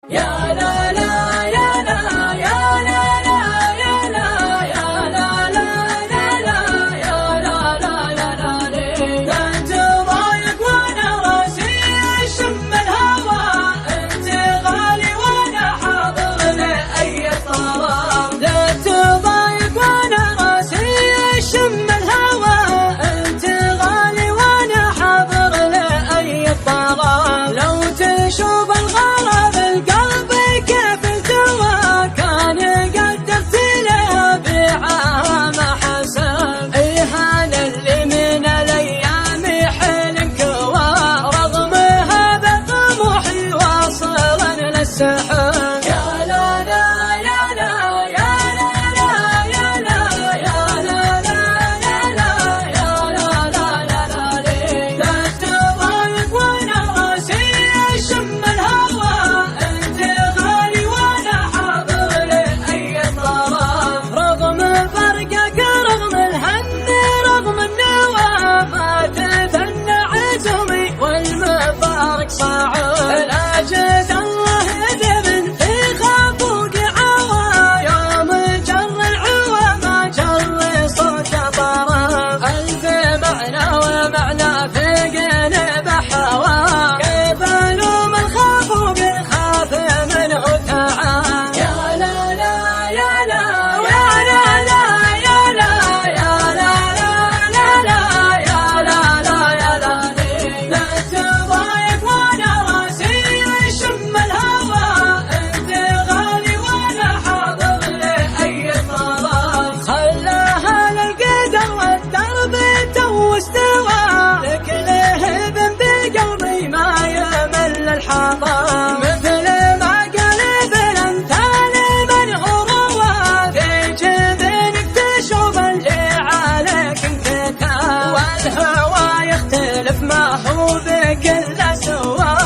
يا لا لا يا لا يا لا لا يا لا يا لا لا لا لا يا لا لا لا لا انت ضايق وانا راسي شم الهوى انت غالي وانا حاضر لاي طرف لا تضايق وانا راسي شم الهوى انت غالي وانا حاضر لاي طرف لو تشوف الغرض القلب كيف التوى كان قدرت له بعام حسن ايهان اللي من الايام حيل كوى رغم هذا طموحي واصلا للسحن يا لا لا يا لا يا لا لا يا لا يا لا لا يا لا يا لا لا لا لا تضايق وانا راسي شم الهوى انت غالي وانا حاضر لاي طرف رغم فرقك رغم الهم رغم النوى ما تثنى عزمي والمفارق صعب لاجد الله ذبن في خافوق عوى يوم جر العوى ما جر صوت طرف الف معنى ومعنى في قلب حوى كيف الوم الخافوق خاف منه تعال يا لا لا يا لا يا لا لا يا لا يا لا لا لا يا لا لا يا لا لا تضايق وانا راسي شم الهوى انت غالي وانا حاضر لاي طرف خلاها للقدر والدرب تو استوى لك لهب بقلبي ما يمل الحضر مثل ما قال ابن امثال من غروه في جبينك تشوف اللي عليك انكتب والهوى يختلف ما هو بكل سوى